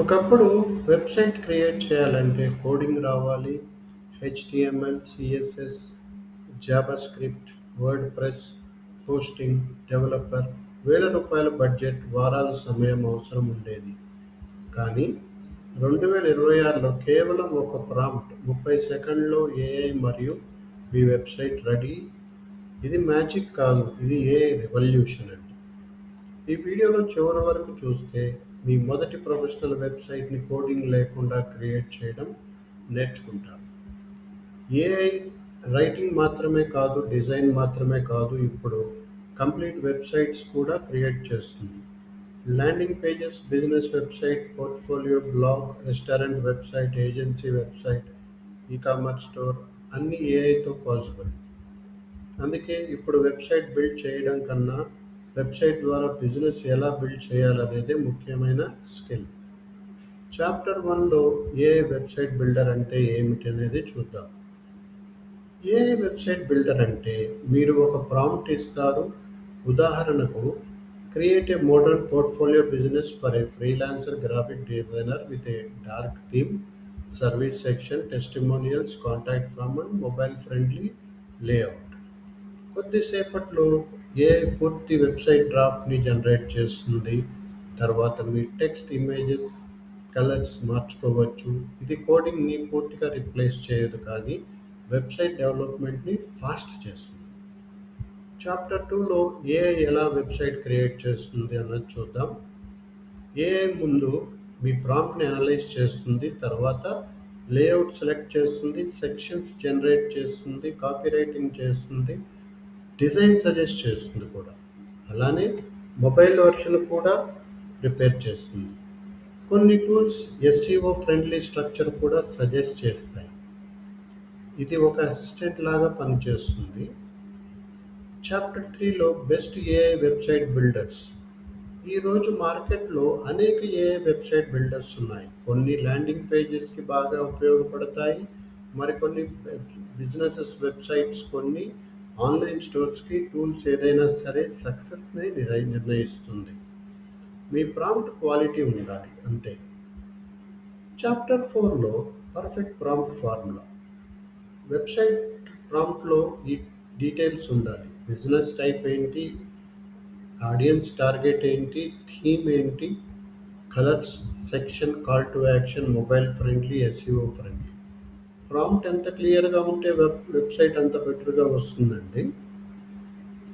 ఒకప్పుడు website create చేయాలంటే coding రావాలి. HTML, CSS, JavaScript, WordPress, hosting, developer, వేల రూపాయల బడ్జెట్, వారాల సమయం అవసరం ఉండేది. కానీ 2026లో కేవలం ఒక ప్రాంప్ట్ 30 సెకన్లలో ఏఐ మరియు మీ వెబ్‌సైట్ రెడీ. ఇది మ్యాజిక్ కాదు, ఇది ఏఐ రెవల్యూషన్ అండి. ఈ వీడియోలో చివరి వరకు చూస్తే మీ మొదటి ప్రొఫెషనల్ వెబ్సైట్ని కోడింగ్ లేకుండా క్రియేట్ చేయడం నేర్చుకుంటారు. ఏఐ రైటింగ్ మాత్రమే కాదు, డిజైన్ మాత్రమే కాదు, ఇప్పుడు కంప్లీట్ వెబ్సైట్స్ కూడా క్రియేట్ చేస్తుంది. Landing pages, business website, portfolio, blog, restaurant website, agency website, ecommerce store అన్నీ ఏఐతో పాసిబుల్. అందుకే ఇప్పుడు వెబ్సైట్ బిల్డ్ చేయడం కన్నా వెబ్సైట్ ద్వారా బిజినెస్ ఎలా బిల్డ్ చేయాలనేదే ముఖ్యమైన స్కిల్. చాప్టర్ 1లో ఏఐ వెబ్సైట్ బిల్డర్ అంటే ఏమిటి అనేది చూద్దాం. ఏఐ వెబ్సైట్ బిల్డర్ అంటే మీరు ఒక ప్రాంప్ట్ ఇస్తారు. ఉదాహరణకు, create a modern portfolio business for a freelancer graphic designer with a dark theme, service section, testimonials, contact from and mobile friendly layout. కొద్దిసేపట్లో ఏఐ పూర్తి వెబ్సైట్ డ్రాఫ్ట్ని జనరేట్ చేస్తుంది. తర్వాత మీ టెక్స్ట్, ఇమేజెస్, కలర్స్ మార్చుకోవచ్చు. ఇది కోడింగ్ని పూర్తిగా రీప్లేస్ చేయదు, కానీ వెబ్సైట్ డెవలప్మెంట్ని ఫాస్ట్ చేస్తుంది. చాప్టర్ 2లో ఏఐ ఎలా వెబ్సైట్ క్రియేట్ చేస్తుంది అన్నది చూద్దాం. ఏఐ ముందు మీ ప్రాంప్ట్ని అనలైజ్ చేస్తుంది, తర్వాత లేఅవుట్ సెలెక్ట్ చేస్తుంది, సెక్షన్స్ జనరేట్ చేస్తుంది, కాపీ రైటింగ్ చేస్తుంది, డిజైన్ సజెస్ట్ చేస్తుంది కూడా. అలానే మొబైల్ వర్షన్ కూడా ప్రిపేర్ చేస్తుంది. కొన్ని టూల్స్ ఎస్ఈఓ ఫ్రెండ్లీ స్ట్రక్చర్ కూడా సజెస్ట్ చేస్తాయి. ఇది ఒక అసిస్టెంట్ లాగా పనిచేస్తుంది. చాప్టర్ 3లో బెస్ట్ ఏఐ వెబ్సైట్ బిల్డర్స్. ఈరోజు మార్కెట్లో అనేక ఏఐ వెబ్సైట్ బిల్డర్స్ ఉన్నాయి. కొన్ని ల్యాండింగ్ పేజెస్కి బాగా ఉపయోగపడతాయి, మరికొన్ని బిజినెసెస్ వెబ్సైట్స్, కొన్ని ఆన్లైన్ స్టోర్స్కి. టూల్స్ ఏదైనా సరే సక్సెస్ని నిర్ణయిస్తుంది. మీ ప్రాంప్ట్ క్వాలిటీ ఉండాలి అంతే. చాప్టర్ 4లో పర్ఫెక్ట్ ప్రాంప్ట్ ఫార్ములా. వెబ్సైట్ ప్రాంప్ట్లో ఈ డీటెయిల్స్ ఉండాలి. బిజినెస్ టైప్ ఏంటి, ఆడియన్స్ టార్గెట్ ఏంటి, థీమ్ ఏంటి, colours, section, call to action, mobile friendly, SEO friendly. Prompt ఎంత క్లియర్గా ఉంటే వెబ్సైట్ అంత బెటర్గా వస్తుందండి.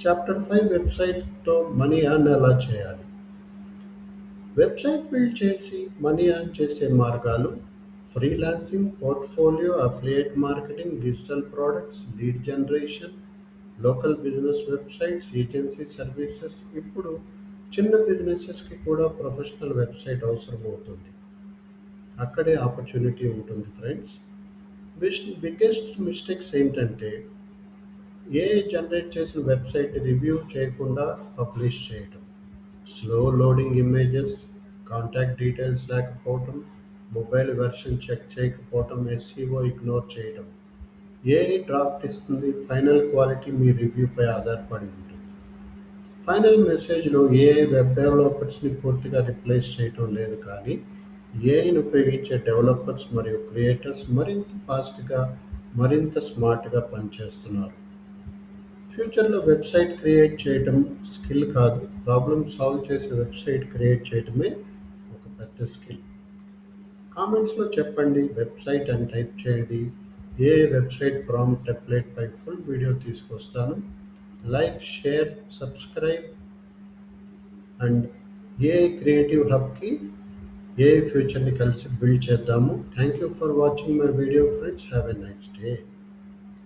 చాప్టర్ 5 వెబ్సైట్తో మనీ ఎర్న్ ఎలా చేయాలి. వెబ్సైట్ బిల్డ్ చేసి మనీ ఎర్న్ చేసే మార్గాలు: freelancing, portfolio, affiliate marketing, digital products, lead generation, local business websites, agency services. ఇప్పుడు చిన్న బిజినెసెస్కి కూడా ప్రొఫెషనల్ వెబ్సైట్ అవసరం అవుతుంది. అక్కడే ఆపర్చునిటీ ఉంటుంది ఫ్రెండ్స్. బిగ్గెస్ట్ మిస్టేక్స్ ఏంటంటే ఏఐ జనరేట్ చేసిన వెబ్సైట్ రివ్యూ చేయకుండా పబ్లిష్ చేయటం, slow loading images, contact details లేకపోవటం, మొబైల్ వెర్షన్ చెక్ చేయకపోవటం, ఎస్ఈఓ ఇగ్నోర్ చేయటం. ఏఐ డ్రాఫ్ట్ ఇస్తుంది, ఫైనల్ క్వాలిటీ మీ రివ్యూపై ఆధారపడి ఉంటుంది. ఫైనల్ మెసేజ్లో ఏఐ వెబ్ డెవలపర్స్ని పూర్తిగా రిప్లేస్ చేయటం లేదు, కానీ ఏఐని ఉపయోగించే డెవలపర్స్ మరియు క్రియేటర్స్ మరింత ఫాస్ట్గా, మరింత స్మార్ట్గా పనిచేస్తున్నారు. ఫ్యూచర్లో వెబ్సైట్ క్రియేట్ చేయటం స్కిల్ కాదు, ప్రాబ్లమ్ సాల్వ్ చేసే వెబ్సైట్ క్రియేట్ చేయటమే ఒక పెద్ద స్కిల్. కామెంట్స్లో చెప్పండి, వెబ్సైట్ అని టైప్ చేయండి. ఏ వెబ్సైట్ ప్రాంప్ట్ టెంప్లెట్ పై ఫుల్ వీడియో తీసుకొస్తాను. Like, share, subscribe. And AI creative హబ్కి ఏఐ ఫ్యూచర్ని కలిసి బిల్డ్ చేద్దాము. Thank you for watching my video friends. Have a nice day.